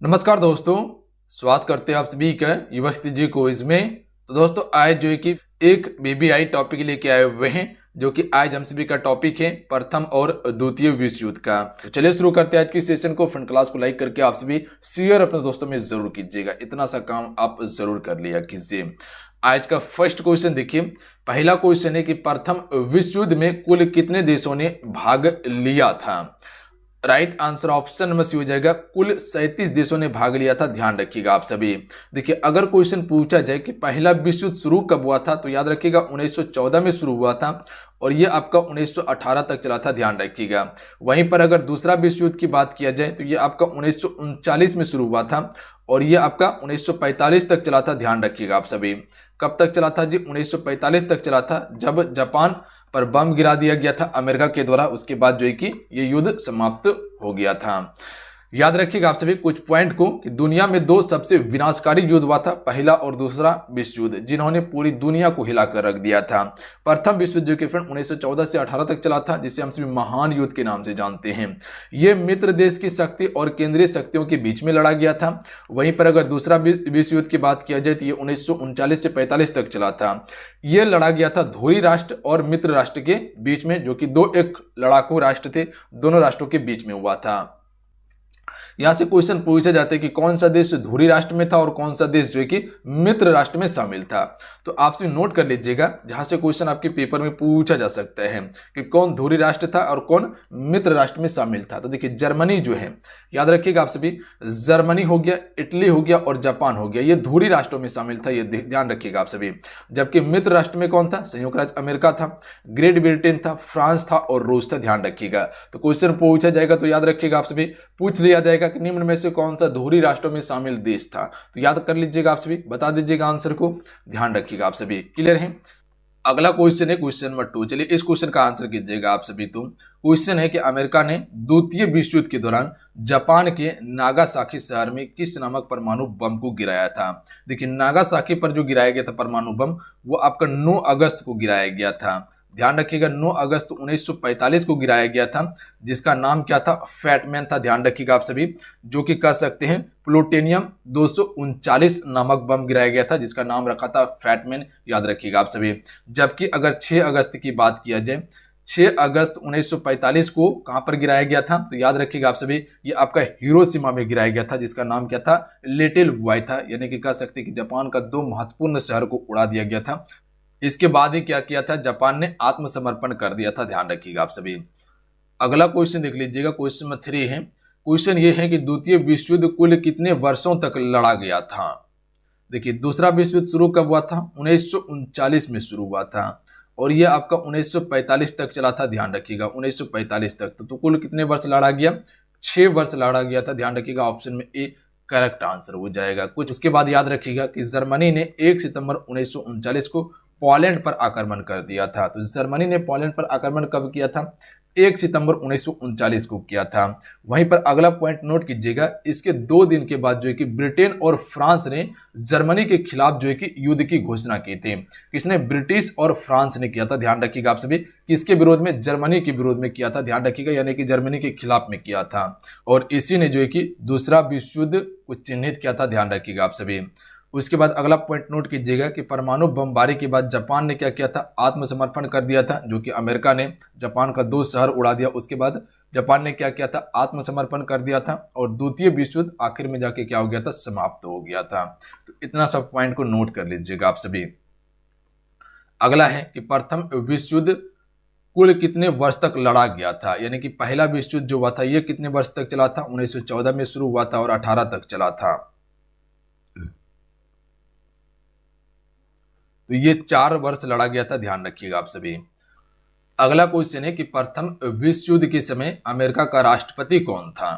नमस्कार दोस्तों, स्वागत करते हैं आप सभी का युवा जी क्विज में। तो दोस्तों आज जो है कि एक बीबीआई टॉपिक लेके आए हुए हैं, जो कि आज हम सभी का टॉपिक है प्रथम और द्वितीय विश्व युद्ध का। तो चलिए शुरू करते हैं आज की सेशन को। फ्रेंड क्लास को लाइक करके आप सभी शेयर अपने दोस्तों में जरूर कीजिएगा, इतना सा काम आप जरूर कर लिया कीजिए। आज का फर्स्ट क्वेश्चन देखिए, पहला क्वेश्चन है कि प्रथम विश्व युद्ध में कुल कितने देशों ने भाग लिया था। Right answer option number C हो जाएगा, कुल 37 देशों ने भाग लिया था। ध्यान रखिएगा आप सभी। देखिए अगर क्वेश्चन पूछा जाए कि पहला विश्व युद्ध शुरू कब हुआ था, तो याद रखिएगा 1914 में शुरू हुआ था और ये आपका 1918 तक चला था। ध्यान रखिएगा। वहीं पर अगर दूसरा विश्व युद्ध की बात किया जाए तो ये आपका 1939 में शुरू हुआ था और ये आपका 1945 तक चला था। ध्यान रखिएगा आप सभी। कब तक चला था जी? 1945 तक चला था, जब जापान पर बम गिरा दिया गया था अमेरिका के द्वारा। उसके बाद जो है कि ये युद्ध समाप्त हो गया था। याद रखिएगा आप सभी कुछ पॉइंट को कि दुनिया में दो सबसे विनाशकारी युद्ध हुआ था, पहला और दूसरा विश्व युद्ध, जिन्होंने पूरी दुनिया को हिलाकर रख दिया था। प्रथम विश्व युद्ध के फ्रेंड 1914 से 18 तक चला था, जिसे हम सभी महान युद्ध के नाम से जानते हैं। यह मित्र देश की शक्ति और केंद्रीय शक्तियों के बीच में लड़ा गया था। वहीं पर अगर दूसरा विश्व युद्ध की बात किया जाए तो ये 1939 से 45 तक चला था। यह लड़ा गया था धुरी राष्ट्र और मित्र राष्ट्र के बीच में, जो कि दो एक लड़ाकू राष्ट्र थे, दोनों राष्ट्रों के बीच में हुआ था। यहां से क्वेश्चन पूछा जाता है कि कौन सा देश धुरी राष्ट्र में था और कौन सा देश जो है कि मित्र राष्ट्र में शामिल था। तो आपसे नोट कर लीजिएगा, जहां से क्वेश्चन आपके पेपर में पूछा जा सकता है कि कौन धुरी राष्ट्र था और कौन मित्र राष्ट्र में शामिल था। तो देखिए जर्मनी जो है, याद रखिएगा आप सभी, जर्मनी हो गया, इटली हो गया और जापान हो गया, ये धुरी राष्ट्रों में शामिल था, ये ध्यान रखिएगा आप सभी। जबकि मित्र राष्ट्र में कौन था? संयुक्त राज्य अमेरिका था, ग्रेट ब्रिटेन था, फ्रांस था और रूस था। ध्यान रखिएगा। तो क्वेश्चन पूछा जाएगा तो याद रखिएगा आप सभी, पूछ लिया जाएगा कि निम्न में से कौन सा धुरी राष्ट्रों में शामिल देश था। तो याद कर लीजिएगा आप सभी, बता दीजिएगा आंसर को। ध्यान रखिएगा आप सभी। क्लियर है? अगला क्वेश्चन है क्वेश्चन नंबर 2। चलिए इस क्वेश्चन का आंसर कीजिएगा आप सभी। तो क्वेश्चन है कि अमेरिका ने द्वितीय विश्व युद्ध के दौरान जापान के नागासाकी शहर में किस नामक परमाणु बम को गिराया था। देखिए नागासाकी पर जो गिराया गया था परमाणु बम, वो आपका 9 अगस्त को गिराया गया था। ध्यान रखिएगा 9 अगस्त 1945 को गिराया गया था, जिसका नाम क्या था? फैटमैन था। ध्यान रखिएगा आप सभी, जो कि कह सकते हैं प्लूटोनियम 239 नामक बम गिराया गया था, जिसका नाम रखा था फैटमैन। याद रखिएगा आप सभी। जबकि अगर 6 अगस्त की बात किया जाए, 6 अगस्त 1945 को कहां पर गिराया गया था? तो याद रखिएगा आप सभी, ये आपका हिरोशिमा में गिराया गया था, जिसका नाम क्या था? लिटिल बॉय था। यानी कि कह सकते हैं कि जापान का 2 महत्वपूर्ण शहर को उड़ा दिया गया था। इसके बाद ही क्या किया था? जापान ने आत्मसमर्पण कर दिया था। ध्यान रखिएगा आप सभी। अगला क्वेश्चन देख लीजिएगा, क्वेश्चन नंबर 3 है। क्वेश्चन ये है कि द्वितीय विश्व युद्ध कुल कितने वर्षों तक लड़ा गया था। देखिए दूसरा विश्व युद्ध शुरू कब हुआ था? 1939 में शुरू हुआ था और यह आपका 1945 तक चला था। ध्यान रखिएगा 1945 तक। तो कुल कितने वर्ष लड़ा गया? 6 वर्ष लड़ा गया था। ध्यान रखिएगा ऑप्शन में ए करेक्ट आंसर हो जाएगा। कुछ उसके बाद याद रखिएगा कि जर्मनी ने 1 सितंबर 1939 को पोलैंड पर आक्रमण कर दिया था। तो जर्मनी ने पोलैंड पर आक्रमण कब किया था? 1 सितंबर 1939 को किया था। वहीं पर अगला पॉइंट नोट कीजिएगा, इसके 2 दिन के बाद जो है कि ब्रिटेन और फ्रांस ने जर्मनी के खिलाफ जो है कि युद्ध की घोषणा की थी। किसने? ब्रिटिश और फ्रांस ने किया था। ध्यान रखिएगा आप सभी, किसके विरोध में? जर्मनी के विरोध में किया था। ध्यान रखिएगा, यानी कि जर्मनी के खिलाफ में किया था और इसी ने जो है कि दूसरा विश्व युद्ध को चिन्हित किया था। ध्यान रखिएगा आप सभी। उसके बाद अगला पॉइंट नोट कीजिएगा कि परमाणु बमबारी के बाद जापान ने क्या किया था? आत्मसमर्पण कर दिया था, जो कि अमेरिका ने जापान का 2 शहर उड़ा दिया। उसके बाद जापान ने क्या किया था? आत्मसमर्पण कर दिया था और द्वितीय विश्व युद्ध आखिर में जाके क्या हो गया था? समाप्त हो गया था। तो इतना सब पॉइंट को नोट कर लीजिएगा आप सभी। अगला है कि प्रथम विश्व युद्ध कुल कितने वर्ष तक लड़ा गया था। यानी कि पहला विश्व युद्ध जो हुआ था ये कितने वर्ष तक चला था? 1914 में शुरू हुआ था और 18 तक चला था। तो ये 4 वर्ष लड़ा गया था। ध्यान रखिएगा आप सभी। अगला क्वेश्चन है कि प्रथम विश्व युद्ध के समय अमेरिका का राष्ट्रपति कौन था।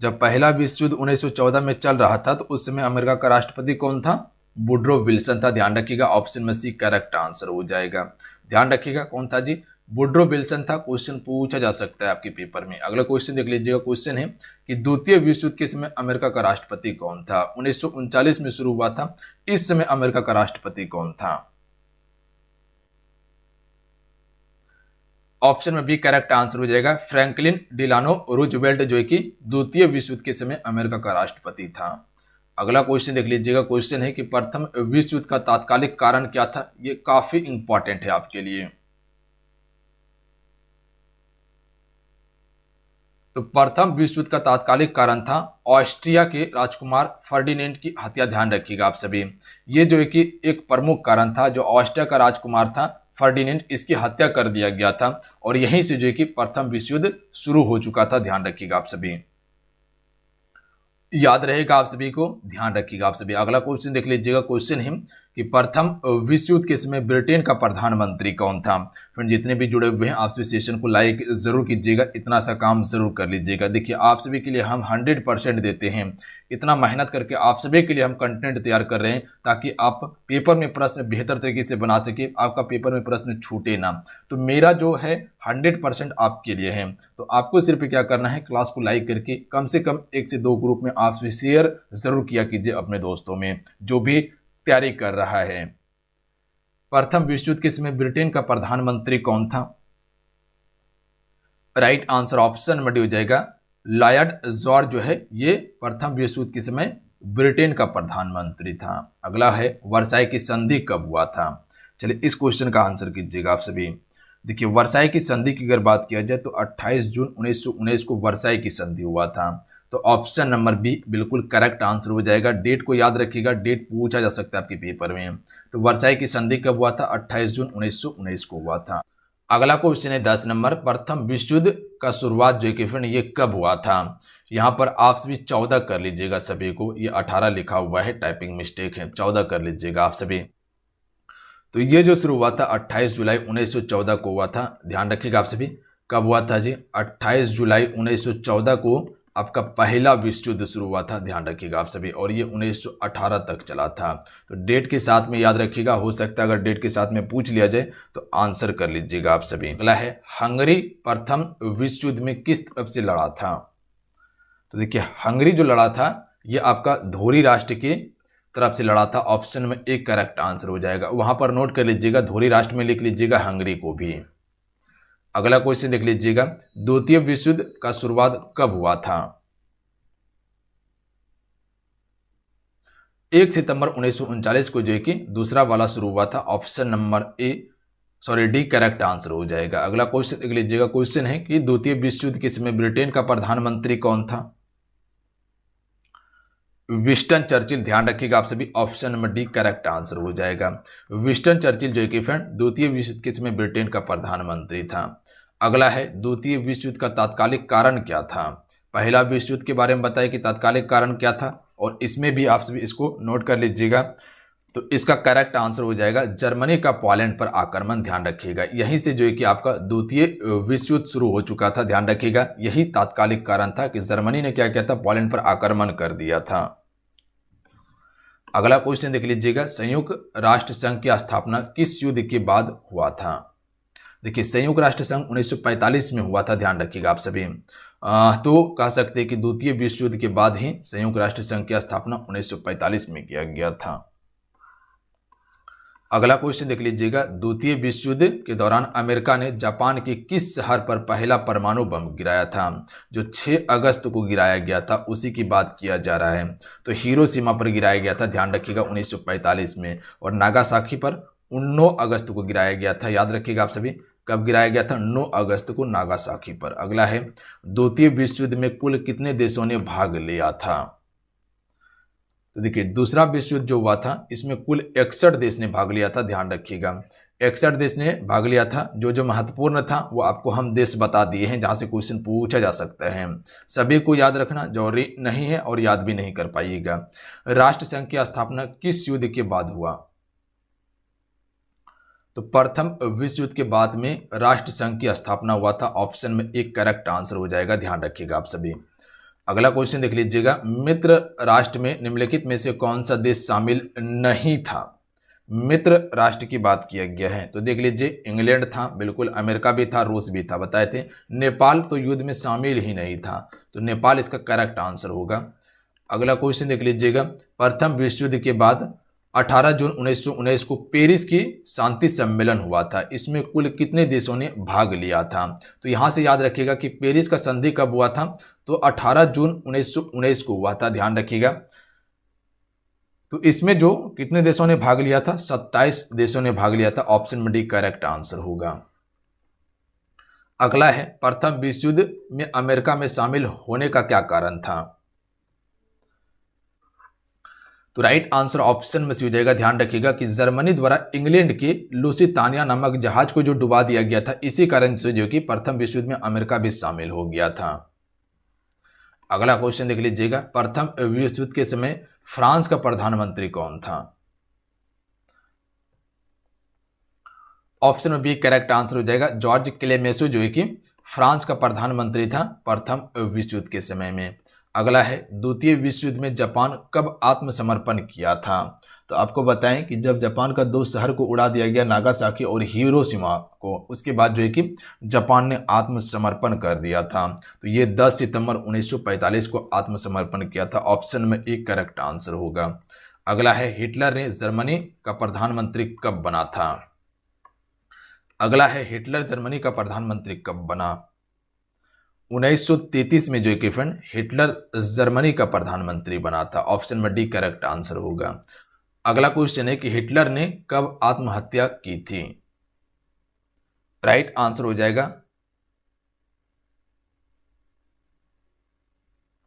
जब पहला विश्व युद्ध 1914 में चल रहा था तो उस समय अमेरिका का राष्ट्रपति कौन था? वुडरो विल्सन था। ध्यान रखिएगा ऑप्शन में सी करेक्ट आंसर हो जाएगा। ध्यान रखिएगा कौन था जी? वुडरो विल्सन था। क्वेश्चन पूछा जा सकता है आपके पेपर में। अगला क्वेश्चन देख लीजिएगा। क्वेश्चन है कि द्वितीय विश्व युद्ध के समय अमेरिका का राष्ट्रपति कौन था। 1939 में शुरू हुआ था, इस समय अमेरिका का राष्ट्रपति कौन था? ऑप्शन में बी करेक्ट आंसर हो जाएगा। फ्रैंकलिन डिलानो रूजवेल्ट जो कि द्वितीय विश्व युद्ध के समय अमेरिका का राष्ट्रपति था। अगला क्वेश्चन देख लीजिएगा। क्वेश्चन है कि प्रथम विश्व युद्ध का तात्कालिक कारण क्या था। ये काफी इंपॉर्टेंट है आपके लिए। तो प्रथम विश्व युद्ध का तात्कालिक कारण था ऑस्ट्रिया के राजकुमार फर्डिनेंड की हत्या। ध्यान रखिएगा आप सभी, ये जो है कि एक प्रमुख कारण था। जो ऑस्ट्रिया का राजकुमार था फर्डिनेंड, इसकी हत्या कर दिया गया था और यहीं से जो है कि प्रथम विश्व युद्ध शुरू हो चुका था। ध्यान रखिएगा आप सभी, याद रहेगा आप सभी को, ध्यान रखिएगा आप सभी। अगला क्वेश्चन देख लीजिएगा। क्वेश्चन है कि प्रथम विश्व युद्ध के समय ब्रिटेन का प्रधानमंत्री कौन था। फ्रेंड जितने भी जुड़े हुए हैं आप सभी सेशन को लाइक जरूर कीजिएगा, इतना सा काम जरूर कर लीजिएगा। देखिए आप सभी के लिए हम 100% देते हैं, इतना मेहनत करके आप सभी के लिए हम कंटेंट तैयार कर रहे हैं ताकि आप पेपर में प्रश्न बेहतर तरीके से बना सके, आपका पेपर में प्रश्न छूटे ना। तो मेरा जो है 100% आपके लिए है। तो आपको सिर्फ क्या करना है, क्लास को लाइक करके कम से कम 1 से 2 ग्रुप में आप शेयर जरूर किया कीजिए अपने दोस्तों में जो भी तैयारी कर रहा है। प्रथम विश्व युद्ध के समय ब्रिटेन का प्रधानमंत्री कौन था। राइट आंसर ऑप्शन में डी हो जाएगा लॉर्ड जॉर्ज जो है ये प्रथम विश्व युद्ध के समय ब्रिटेन का प्रधानमंत्री था। अगला है वर्साई की संधि कब हुआ था। चलिए इस क्वेश्चन का आंसर कीजिएगा आप सभी। देखिए वर्साई की संधि की अगर बात किया जाए तो 28 जून 1919 को वर्साई की संधि हुआ था। तो ऑप्शन नंबर बी बिल्कुल करेक्ट आंसर हो जाएगा। डेट को याद रखिएगा, डेट पूछा जा सकता है आपके पेपर में। तो वर्साई की संधि कब हुआ था, 28 जून 1919 को हुआ था। अगला क्वेश्चन है 10 नंबर, प्रथम विश्व युद्ध का शुरुआत जो कि फ्रेंड ये कब हुआ था। यहाँ पर आप सभी 14 कर लीजिएगा सभी को, ये 18 लिखा हुआ है, टाइपिंग मिस्टेक है, 14 कर लीजिएगा आप सभी। तो ये जो शुरू हुआ था 28 जुलाई 1914 को हुआ था। ध्यान रखिएगा आप सभी, कब हुआ था जी, 28 जुलाई 1914 को आपका पहला विश्व युद्ध शुरू हुआ था। ध्यान रखिएगा आप सभी, और ये 1918 तक चला था। तो डेट के साथ में याद रखिएगा, हो सकता है अगर डेट के साथ में पूछ लिया जाए तो आंसर कर लीजिएगा आप सभी। अगला है हंगरी प्रथम विश्व युद्ध में किस तरफ से लड़ा था। तो देखिए हंगरी जो लड़ा था ये आपका धोरी राष्ट्र की तरफ से लड़ा था। ऑप्शन में एक करेक्ट आंसर हो जाएगा, वहां पर नोट कर लीजिएगा, धोरी राष्ट्र में लिख लीजिएगा हंगरी को भी। अगला क्वेश्चन देख लीजिएगा, द्वितीय विश्व युद्ध का शुरुआत कब हुआ था। 1 सितंबर 1939 को जो है कि दूसरा वाला शुरू हुआ था। Option number D correct answer हो जाएगा। अगला क्वेश्चन देख लीजिएगा। क्वेश्चन है कि द्वितीय विश्व युद्ध के समय ब्रिटेन का प्रधानमंत्री कौन था। Winston Churchill. ध्यान रखिएगा आप सभी, option number D correct answer हो जाएगा। विंस्टन चर्चिल जो कि फ्रेंड द्वितीय विश्व युद्ध के समय ब्रिटेन का प्रधानमंत्री था। अगला है द्वितीय विश्व युद्ध का तात्कालिक कारण क्या था। पहला विश्व युद्ध के बारे में बताया कि तात्कालिक कारण क्या था, और इसमें भी आप सभी इसको नोट कर लीजिएगा। तो इसका करेक्ट आंसर हो जाएगा जर्मनी का पोलैंड पर आक्रमण। ध्यान रखिएगा, यहीं से जो है कि आपका द्वितीय विश्व युद्ध शुरू हो चुका था। ध्यान रखिएगा, यही तात्कालिक कारण था कि जर्मनी ने क्या किया था, पोलैंड पर आक्रमण कर दिया था। अगला क्वेश्चन देख लीजिएगा, संयुक्त राष्ट्र संघ की स्थापना किस युद्ध के बाद हुआ था। देखिए संयुक्त राष्ट्र संघ 1945 में हुआ था। ध्यान रखिएगा आप सभी। तो कह सकते हैं कि द्वितीय विश्व युद्ध के बाद ही संयुक्त राष्ट्र संघ की स्थापना 1945 में किया गया था। अगला क्वेश्चन देख लीजिएगा, द्वितीय विश्व युद्ध के दौरान अमेरिका ने जापान के किस शहर पर पहला परमाणु बम गिराया था। जो 6 अगस्त को गिराया गया था उसी की बात किया जा रहा है। तो हिरोशिमा पर गिराया गया था। ध्यान रखिएगा 1945 में, और नागासाकी पर 9 अगस्त को गिराया गया था। याद रखिएगा आप सभी, कब गिराया गया था, 9 अगस्त को नागासाकी पर। अगला है द्वितीय विश्व युद्ध में कुल कितने देशों ने भाग लिया था। तो देखिए दूसरा विश्व युद्ध जो हुआ था इसमें कुल 61 देश ने भाग लिया था। ध्यान रखिएगा 61 देश ने भाग लिया था। जो महत्वपूर्ण था वो आपको हम देश बता दिए हैं जहां से क्वेश्चन पूछा जा सकता है। सभी को याद रखना जरूरी नहीं है और याद भी नहीं कर पाइएगा। राष्ट्र संघ की स्थापना किस युद्ध के बाद हुआ। तो प्रथम विश्व युद्ध के बाद में राष्ट्र संघ की स्थापना हुआ था। ऑप्शन में एक करेक्ट आंसर हो जाएगा। ध्यान रखिएगा आप सभी। अगला क्वेश्चन देख लीजिएगा, मित्र राष्ट्र में निम्नलिखित में से कौन सा देश शामिल नहीं था। मित्र राष्ट्र की बात किया गया है तो देख लीजिए इंग्लैंड था, बिल्कुल, अमेरिका भी था, रूस भी था, बताए थे। नेपाल तो युद्ध में शामिल ही नहीं था, तो नेपाल इसका करेक्ट आंसर होगा। अगला क्वेश्चन देख लीजिएगा, प्रथम विश्व युद्ध के बाद 18 जून 1919 को पेरिस की शांति सम्मेलन हुआ था। इसमें कुल कितने देशों ने भाग लिया था? तो यहां से याद रखिएगा कि पेरिस का संधि कब हुआ था, तो 18 जून 1919 को हुआ था, ध्यान रखिएगा। तो इसमें जो कितने देशों ने भाग लिया था, 27 देशों ने भाग लिया था। ऑप्शन में डी करेक्ट आंसर होगा। अगला है, प्रथम विश्व युद्ध में अमेरिका में शामिल होने का क्या कारण था? तो राइट आंसर ऑप्शन में से हो जाएगा, ध्यान रखिएगा कि जर्मनी द्वारा इंग्लैंड के लुसितानिया नामक जहाज को जो डुबा दिया गया था, इसी कारण से जो कि प्रथम विश्व युद्ध में अमेरिका भी शामिल हो गया था। अगला क्वेश्चन देख लीजिएगा, प्रथम विश्व युद्ध के समय फ्रांस का प्रधानमंत्री कौन था? ऑप्शन में बी करेक्ट आंसर हो जाएगा, जॉर्ज क्लेमेंसो जो है कि फ्रांस का प्रधानमंत्री था प्रथम विश्व युद्ध के समय में। अगला है, द्वितीय विश्व युद्ध में जापान कब आत्मसमर्पण किया था? तो आपको बताएं कि जब जापान का 2 शहर को उड़ा दिया गया, नागासाकी और हिरोशिमा को, उसके बाद जो है कि जापान ने आत्मसमर्पण कर दिया था। तो ये 10 सितंबर 1945 को आत्मसमर्पण किया था। ऑप्शन में एक करेक्ट आंसर होगा। अगला है, हिटलर ने जर्मनी का प्रधानमंत्री कब बना था? अगला है, हिटलर जर्मनी का प्रधानमंत्री कब बना? 1933 में जो कि फ्रेंड हिटलर जर्मनी का प्रधानमंत्री बना था। ऑप्शन में डी करेक्ट आंसर होगा। अगला क्वेश्चन है कि हिटलर ने कब आत्महत्या की थी? राइट आंसर हो जाएगा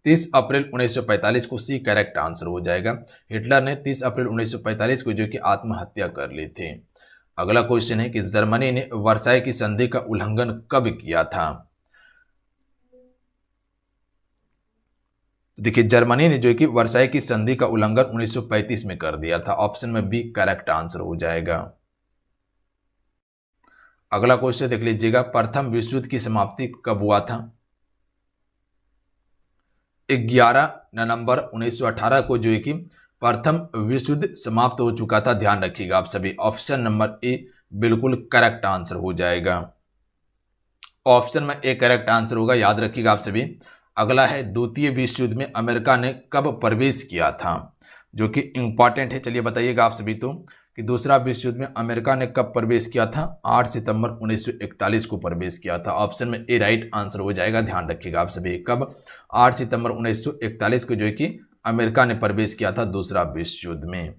30 अप्रैल 1945 को, सी करेक्ट आंसर हो जाएगा। हिटलर ने 30 अप्रैल 1945 को जो कि आत्महत्या कर ली थी। अगला क्वेश्चन है कि जर्मनी ने वर्साई की संधि का उल्लंघन कब किया था? देखिए, जर्मनी ने जो कि वर्साई की संधि का उल्लंघन 1935 में कर दिया था। ऑप्शन में बी करेक्ट आंसर हो जाएगा। अगला क्वेश्चन देख लीजिएगा, प्रथम विश्व युद्ध की समाप्ति कब हुआ था? 11 नवंबर 1918 को जो है कि प्रथम विश्व युद्ध समाप्त हो चुका था। ध्यान रखिएगा आप सभी। ऑप्शन नंबर ए बिल्कुल करेक्ट आंसर हो जाएगा। ऑप्शन में ए करेक्ट आंसर होगा, याद रखिएगा आप सभी। अगला है, द्वितीय विश्व युद्ध में अमेरिका ने कब प्रवेश किया था? जो कि इंपॉर्टेंट है, चलिए बताइएगा आप सभी तो कि दूसरा विश्व युद्ध में अमेरिका ने कब प्रवेश किया था? 8 सितंबर 1941 को प्रवेश किया था। ऑप्शन में ए राइट आंसर हो जाएगा। ध्यान रखिएगा आप सभी, कब? 8 सितंबर 1941 को जो है कि अमेरिका ने प्रवेश किया था दूसरा विश्व युद्ध में।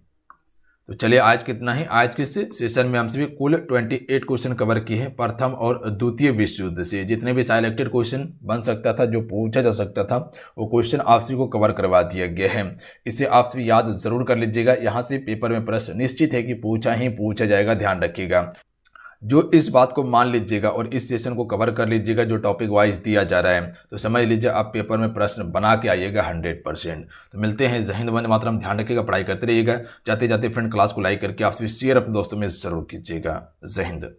तो चलिए आज कितना ही, आज के सेशन में हम सभी कुल 28 क्वेश्चन कवर किए हैं प्रथम और द्वितीय विश्व युद्ध से। जितने भी सिलेक्टेड क्वेश्चन बन सकता था, जो पूछा जा सकता था, वो क्वेश्चन आप सभी को कवर करवा दिया गया है। इसे आप सभी याद जरूर कर लीजिएगा। यहाँ से पेपर में प्रश्न निश्चित है कि पूछा ही पूछा जाएगा, ध्यान रखिएगा। जो इस बात को मान लीजिएगा और इस सेशन को कवर कर लीजिएगा जो टॉपिक वाइज दिया जा रहा है, तो समझ लीजिए आप पेपर में प्रश्न बना के आइएगा 100%। तो मिलते हैं। जय हिंद, वंदे मातरम। ध्यान रखिएगा, पढ़ाई करते रहिएगा। जाते जाते फ्रेंड क्लास को लाइक करके आप सभी शेयर अपने दोस्तों में जरूर कीजिएगा। जय हिंद।